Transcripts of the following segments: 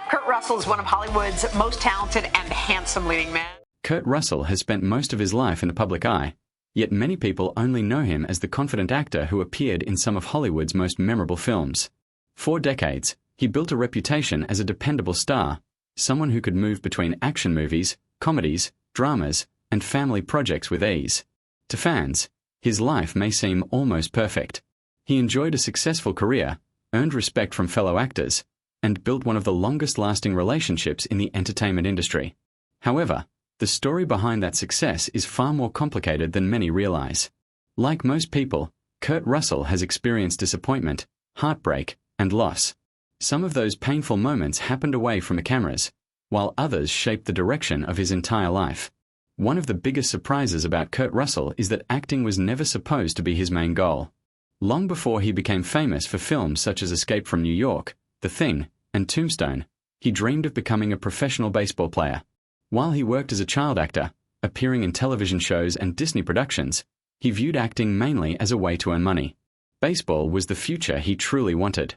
Kurt Russell is one of Hollywood's most talented and handsome leading men. Kurt Russell has spent most of his life in the public eye, yet many people only know him as the confident actor who appeared in some of Hollywood's most memorable films. For decades, he built a reputation as a dependable star, someone who could move between action movies, comedies, dramas, and family projects with ease. To fans, his life may seem almost perfect. He enjoyed a successful career, earned respect from fellow actors, and built one of the longest-lasting relationships in the entertainment industry. However, the story behind that success is far more complicated than many realize. Like most people, Kurt Russell has experienced disappointment, heartbreak, and loss. Some of those painful moments happened away from the cameras, while others shaped the direction of his entire life. One of the biggest surprises about Kurt Russell is that acting was never supposed to be his main goal. Long before he became famous for films such as Escape from New York, The Thing, and Tombstone, he dreamed of becoming a professional baseball player. While he worked as a child actor, appearing in television shows and Disney productions, he viewed acting mainly as a way to earn money. Baseball was the future he truly wanted.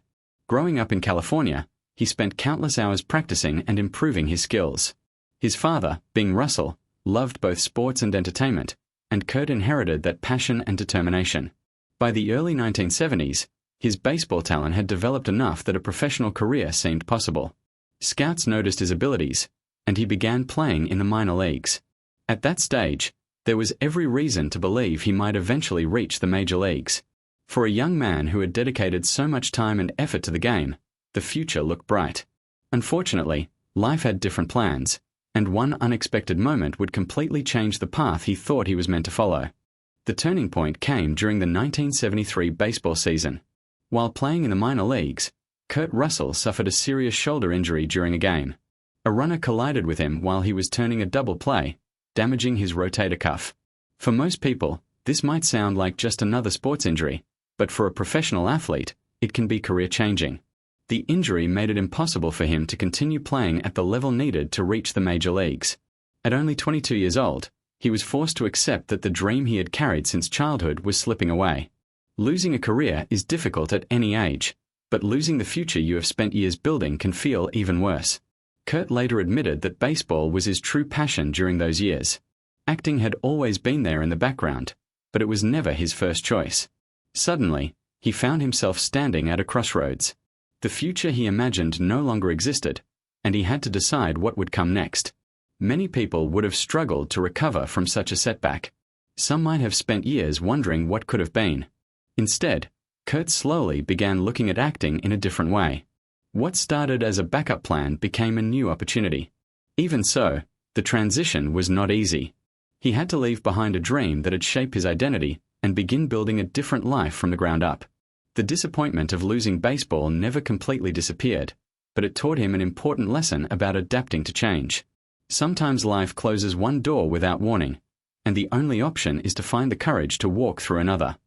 Growing up in California, he spent countless hours practicing and improving his skills. His father, being Russell, loved both sports and entertainment, and Kurt inherited that passion and determination. By the early 1970s, his baseball talent had developed enough that a professional career seemed possible. Scouts noticed his abilities, and he began playing in the minor leagues. At that stage, there was every reason to believe he might eventually reach the major leagues. For a young man who had dedicated so much time and effort to the game, the future looked bright. Unfortunately, life had different plans, and one unexpected moment would completely change the path he thought he was meant to follow. The turning point came during the 1973 baseball season. While playing in the minor leagues, Kurt Russell suffered a serious shoulder injury during a game. A runner collided with him while he was turning a double play, damaging his rotator cuff. For most people, this might sound like just another sports injury, but for a professional athlete, it can be career-changing. The injury made it impossible for him to continue playing at the level needed to reach the major leagues. At only 22 years old, he was forced to accept that the dream he had carried since childhood was slipping away. Losing a career is difficult at any age, but losing the future you have spent years building can feel even worse. Kurt later admitted that baseball was his true passion during those years. Acting had always been there in the background, but it was never his first choice. Suddenly, he found himself standing at a crossroads. The future he imagined no longer existed, and he had to decide what would come next. Many people would have struggled to recover from such a setback. Some might have spent years wondering what could have been. Instead, Kurt slowly began looking at acting in a different way. What started as a backup plan became a new opportunity. Even so, the transition was not easy. He had to leave behind a dream that had shaped his identity and begin building a different life from the ground up. The disappointment of losing baseball never completely disappeared, but it taught him an important lesson about adapting to change. Sometimes life closes one door without warning, and the only option is to find the courage to walk through another.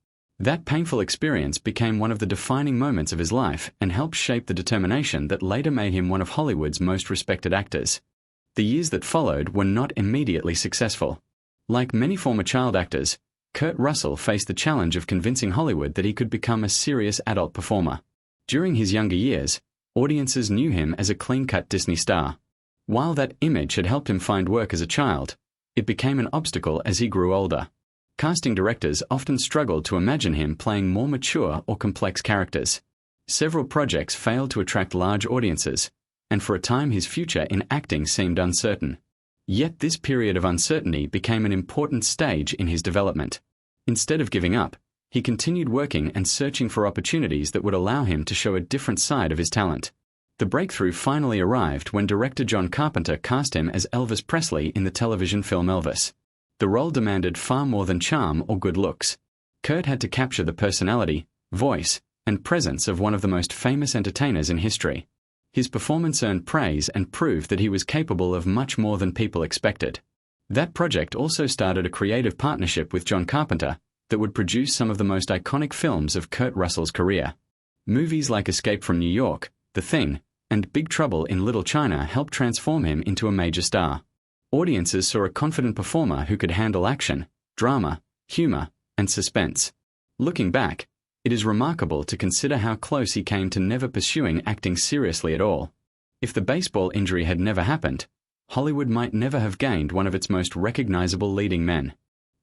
That painful experience became one of the defining moments of his life and helped shape the determination that later made him one of Hollywood's most respected actors. The years that followed were not immediately successful. Like many former child actors, Kurt Russell faced the challenge of convincing Hollywood that he could become a serious adult performer. During his younger years, audiences knew him as a clean-cut Disney star. While that image had helped him find work as a child, it became an obstacle as he grew older. Casting directors often struggled to imagine him playing more mature or complex characters. Several projects failed to attract large audiences, and for a time his future in acting seemed uncertain. Yet this period of uncertainty became an important stage in his development. Instead of giving up, he continued working and searching for opportunities that would allow him to show a different side of his talent. The breakthrough finally arrived when director John Carpenter cast him as Elvis Presley in the television film Elvis. The role demanded far more than charm or good looks. Kurt had to capture the personality, voice, and presence of one of the most famous entertainers in history. His performance earned praise and proved that he was capable of much more than people expected. That project also started a creative partnership with John Carpenter that would produce some of the most iconic films of Kurt Russell's career. Movies like Escape from New York, The Thing, and Big Trouble in Little China helped transform him into a major star. Audiences saw a confident performer who could handle action, drama, humor, and suspense. Looking back, it is remarkable to consider how close he came to never pursuing acting seriously at all. If the baseball injury had never happened, Hollywood might never have gained one of its most recognizable leading men.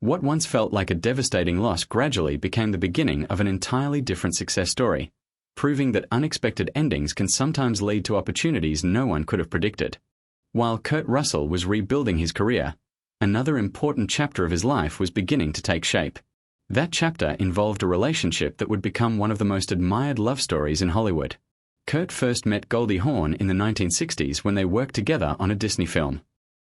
What once felt like a devastating loss gradually became the beginning of an entirely different success story, proving that unexpected endings can sometimes lead to opportunities no one could have predicted. While Kurt Russell was rebuilding his career, another important chapter of his life was beginning to take shape. That chapter involved a relationship that would become one of the most admired love stories in Hollywood. Kurt first met Goldie Hawn in the 1960s when they worked together on a Disney film.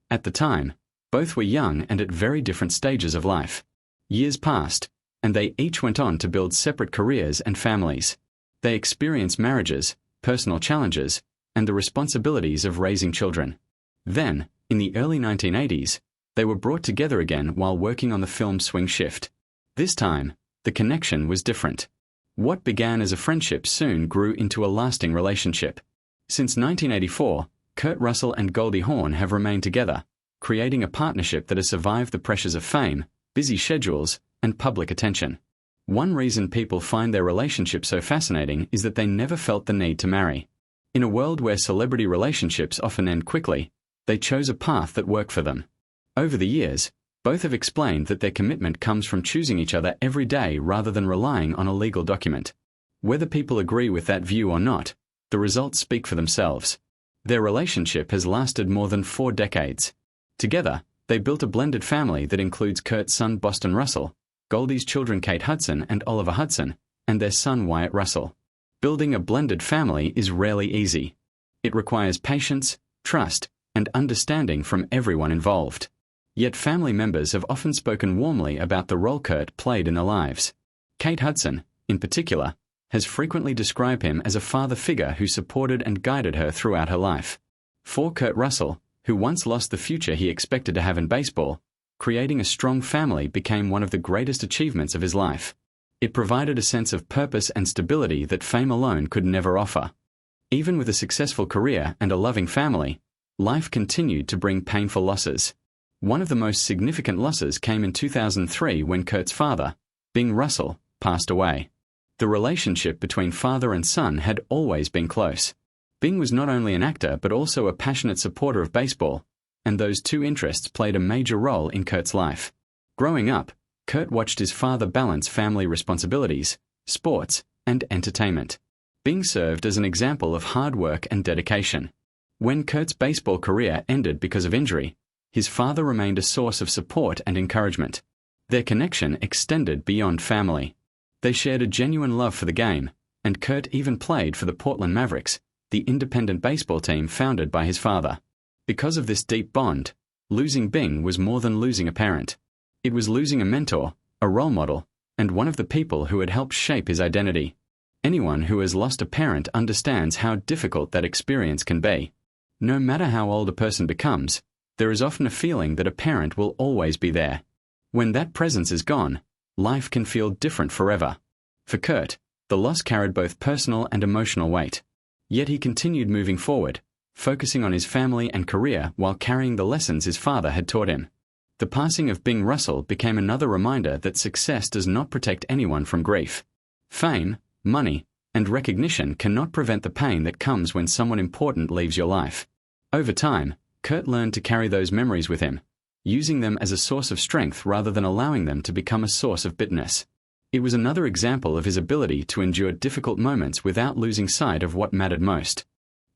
At the time, both were young and at very different stages of life. Years passed, and they each went on to build separate careers and families. They experienced marriages, personal challenges, and the responsibilities of raising children. Then, in the early 1980s, they were brought together again while working on the film Swing Shift. This time, the connection was different. What began as a friendship soon grew into a lasting relationship. Since 1984, Kurt Russell and Goldie Hawn have remained together, creating a partnership that has survived the pressures of fame, busy schedules, and public attention. One reason people find their relationship so fascinating is that they never felt the need to marry. In a world where celebrity relationships often end quickly, they chose a path that worked for them. Over the years, both have explained that their commitment comes from choosing each other every day rather than relying on a legal document. Whether people agree with that view or not, the results speak for themselves. Their relationship has lasted more than 4 decades. Together, they built a blended family that includes Kurt's son Boston Russell, Goldie's children Kate Hudson and Oliver Hudson, and their son Wyatt Russell. Building a blended family is rarely easy. It requires patience, trust, and understanding from everyone involved. Yet family members have often spoken warmly about the role Kurt played in their lives. Kate Hudson, in particular, has frequently described him as a father figure who supported and guided her throughout her life. For Kurt Russell, who once lost the future he expected to have in baseball, creating a strong family became one of the greatest achievements of his life. It provided a sense of purpose and stability that fame alone could never offer. Even with a successful career and a loving family, life continued to bring painful losses. One of the most significant losses came in 2003 when Kurt's father, Bing Russell, passed away. The relationship between father and son had always been close. Bing was not only an actor but also a passionate supporter of baseball, and those two interests played a major role in Kurt's life. Growing up, Kurt watched his father balance family responsibilities, sports, and entertainment. Bing served as an example of hard work and dedication. When Kurt's baseball career ended because of injury, his father remained a source of support and encouragement. Their connection extended beyond family. They shared a genuine love for the game, and Kurt even played for the Portland Mavericks, the independent baseball team founded by his father. Because of this deep bond, losing Bing was more than losing a parent. It was losing a mentor, a role model, and one of the people who had helped shape his identity. Anyone who has lost a parent understands how difficult that experience can be. No matter how old a person becomes, there is often a feeling that a parent will always be there. When that presence is gone, life can feel different forever. For Kurt, the loss carried both personal and emotional weight. Yet he continued moving forward, focusing on his family and career while carrying the lessons his father had taught him. The passing of Bing Russell became another reminder that success does not protect anyone from grief. Fame, money, and recognition cannot prevent the pain that comes when someone important leaves your life. Over time, Kurt learned to carry those memories with him, using them as a source of strength rather than allowing them to become a source of bitterness. It was another example of his ability to endure difficult moments without losing sight of what mattered most.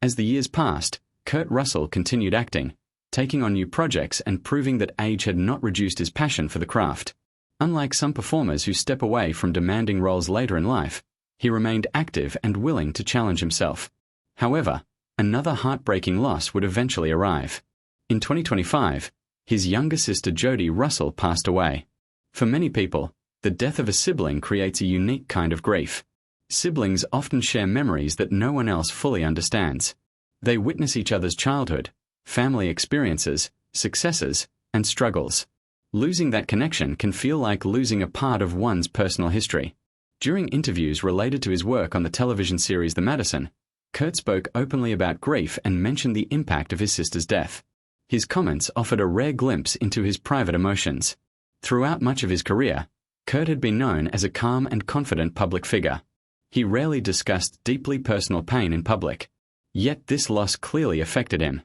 As the years passed, Kurt Russell continued acting, taking on new projects and proving that age had not reduced his passion for the craft. Unlike some performers who step away from demanding roles later in life, he remained active and willing to challenge himself. However, another heartbreaking loss would eventually arrive. In 2025, his younger sister Jodie Russell passed away. For many people, the death of a sibling creates a unique kind of grief. Siblings often share memories that no one else fully understands. They witness each other's childhood, family experiences, successes, and struggles. Losing that connection can feel like losing a part of one's personal history. During interviews related to his work on the television series The Madison, Kurt spoke openly about grief and mentioned the impact of his sister's death. His comments offered a rare glimpse into his private emotions. Throughout much of his career, Kurt had been known as a calm and confident public figure. He rarely discussed deeply personal pain in public. Yet this loss clearly affected him.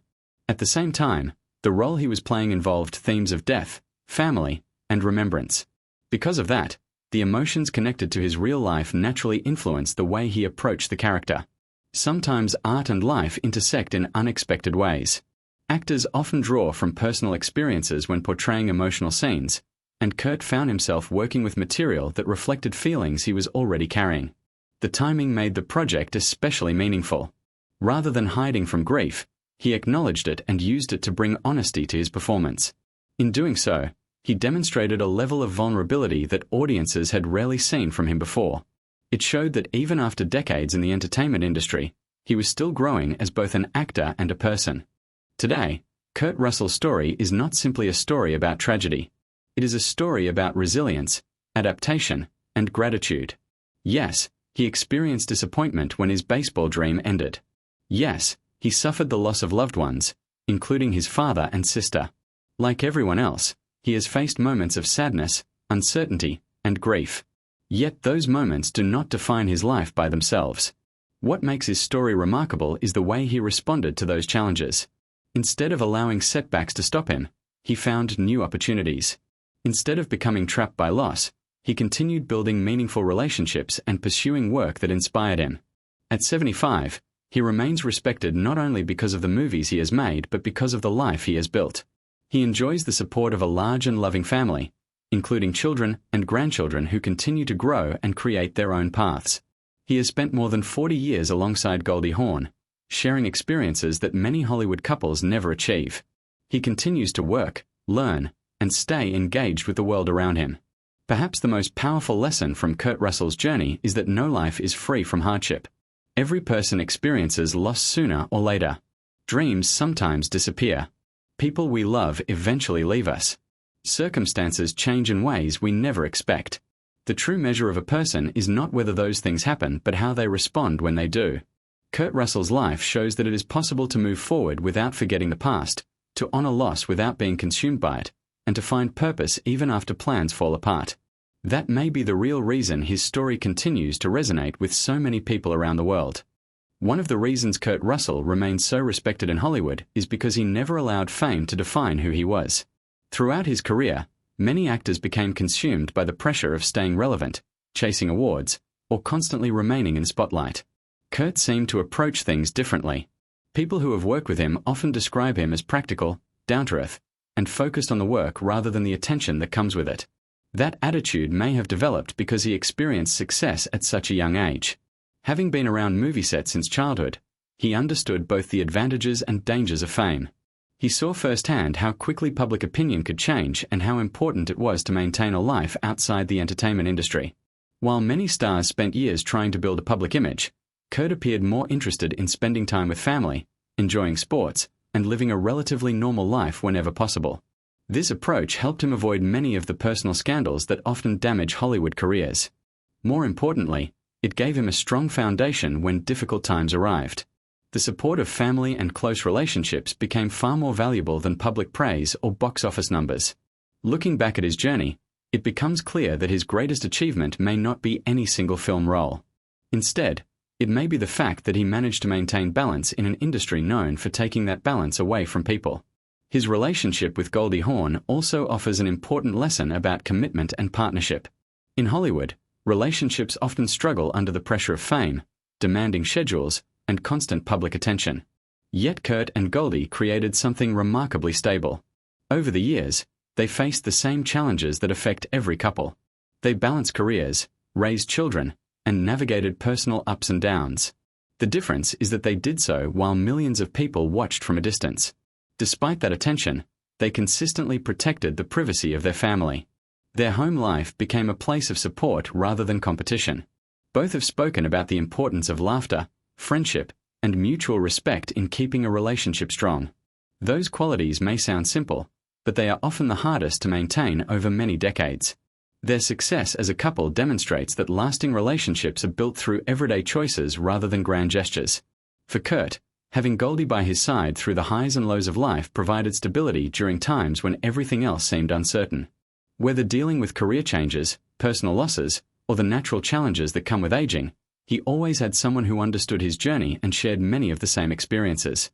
At the same time, the role he was playing involved themes of death, family, and remembrance. Because of that, the emotions connected to his real life naturally influenced the way he approached the character. Sometimes art and life intersect in unexpected ways. Actors often draw from personal experiences when portraying emotional scenes, and Kurt found himself working with material that reflected feelings he was already carrying. The timing made the project especially meaningful. Rather than hiding from grief, he acknowledged it and used it to bring honesty to his performance. In doing so, he demonstrated a level of vulnerability that audiences had rarely seen from him before. It showed that even after decades in the entertainment industry, he was still growing as both an actor and a person. Today, Kurt Russell's story is not simply a story about tragedy. It is a story about resilience, adaptation, and gratitude. Yes, he experienced disappointment when his baseball dream ended. Yes, he suffered the loss of loved ones, including his father and sister. Like everyone else, he has faced moments of sadness, uncertainty, and grief. Yet those moments do not define his life by themselves. What makes his story remarkable is the way he responded to those challenges. Instead of allowing setbacks to stop him, he found new opportunities. Instead of becoming trapped by loss, he continued building meaningful relationships and pursuing work that inspired him. At 75, he remains respected not only because of the movies he has made but because of the life he has built. He enjoys the support of a large and loving family, including children and grandchildren who continue to grow and create their own paths. He has spent more than 40 years alongside Goldie Hawn, sharing experiences that many Hollywood couples never achieve. He continues to work, learn, and stay engaged with the world around him. Perhaps the most powerful lesson from Kurt Russell's journey is that no life is free from hardship. Every person experiences loss sooner or later. Dreams sometimes disappear. People we love eventually leave us. Circumstances change in ways we never expect. The true measure of a person is not whether those things happen but how they respond when they do. Kurt Russell's life shows that it is possible to move forward without forgetting the past, to honor loss without being consumed by it, and to find purpose even after plans fall apart. That may be the real reason his story continues to resonate with so many people around the world. One of the reasons Kurt Russell remains so respected in Hollywood is because he never allowed fame to define who he was. Throughout his career, many actors became consumed by the pressure of staying relevant, chasing awards, or constantly remaining in spotlight. Kurt seemed to approach things differently. People who have worked with him often describe him as practical, down-to-earth, and focused on the work rather than the attention that comes with it. That attitude may have developed because he experienced success at such a young age. Having been around movie sets since childhood, he understood both the advantages and dangers of fame. He saw firsthand how quickly public opinion could change and how important it was to maintain a life outside the entertainment industry. While many stars spent years trying to build a public image, Kurt appeared more interested in spending time with family, enjoying sports, and living a relatively normal life whenever possible. This approach helped him avoid many of the personal scandals that often damage Hollywood careers. More importantly, it gave him a strong foundation when difficult times arrived. The support of family and close relationships became far more valuable than public praise or box office numbers. Looking back at his journey, it becomes clear that his greatest achievement may not be any single film role. Instead, it may be the fact that he managed to maintain balance in an industry known for taking that balance away from people. His relationship with Goldie Hawn also offers an important lesson about commitment and partnership. In Hollywood, relationships often struggle under the pressure of fame, demanding schedules, and constant public attention. Yet Kurt and Goldie created something remarkably stable. Over the years, they faced the same challenges that affect every couple. They balanced careers, raised children, and navigated personal ups and downs. The difference is that they did so while millions of people watched from a distance. Despite that attention, they consistently protected the privacy of their family. Their home life became a place of support rather than competition. Both have spoken about the importance of laughter, friendship, and mutual respect in keeping a relationship strong. Those qualities may sound simple, but they are often the hardest to maintain over many decades. Their success as a couple demonstrates that lasting relationships are built through everyday choices rather than grand gestures. For Kurt, having Goldie by his side through the highs and lows of life provided stability during times when everything else seemed uncertain. Whether dealing with career changes, personal losses, or the natural challenges that come with aging, He always had someone who understood his journey and shared many of the same experiences.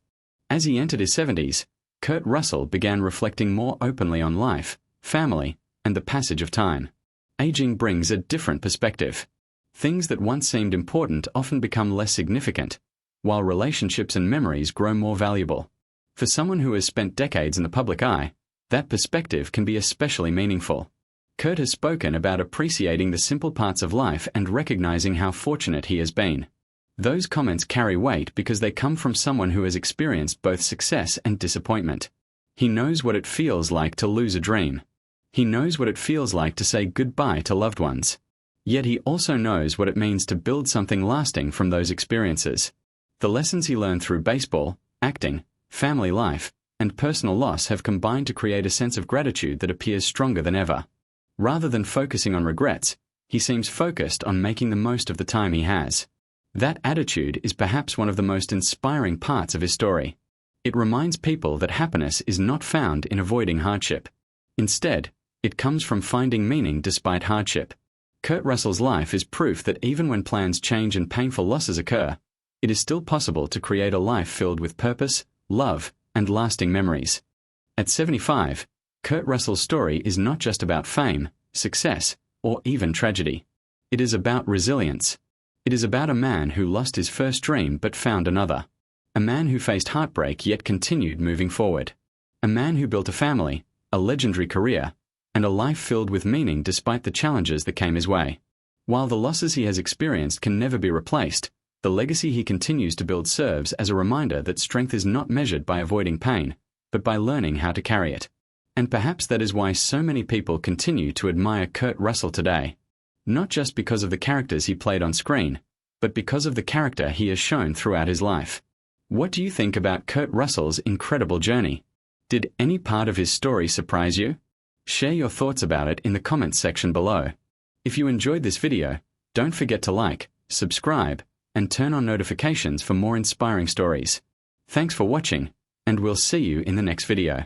As he entered his 70s, Kurt Russell began reflecting more openly on life, family, and the passage of time. Aging brings a different perspective. Things that once seemed important often become less significant, while relationships and memories grow more valuable. For someone who has spent decades in the public eye, that perspective can be especially meaningful. Kurt has spoken about appreciating the simple parts of life and recognizing how fortunate he has been. Those comments carry weight because they come from someone who has experienced both success and disappointment. He knows what it feels like to lose a dream. He knows what it feels like to say goodbye to loved ones. Yet he also knows what it means to build something lasting from those experiences. The lessons he learned through baseball, acting, family life, and personal loss have combined to create a sense of gratitude that appears stronger than ever. Rather than focusing on regrets, he seems focused on making the most of the time he has. That attitude is perhaps one of the most inspiring parts of his story. It reminds people that happiness is not found in avoiding hardship. Instead, it comes from finding meaning despite hardship. Kurt Russell's life is proof that even when plans change and painful losses occur, it is still possible to create a life filled with purpose, love, and lasting memories. At 75, Kurt Russell's story is not just about fame, success, or even tragedy. It is about resilience. It is about a man who lost his first dream but found another. A man who faced heartbreak yet continued moving forward. A man who built a family, a legendary career, and a life filled with meaning despite the challenges that came his way. While the losses he has experienced can never be replaced, the legacy he continues to build serves as a reminder that strength is not measured by avoiding pain, but by learning how to carry it. And perhaps that is why so many people continue to admire Kurt Russell today. Not just because of the characters he played on screen, but because of the character he has shown throughout his life. What do you think about Kurt Russell's incredible journey? Did any part of his story surprise you? Share your thoughts about it in the comments section below. If you enjoyed this video, don't forget to like, subscribe, and turn on notifications for more inspiring stories. Thanks for watching, and we'll see you in the next video.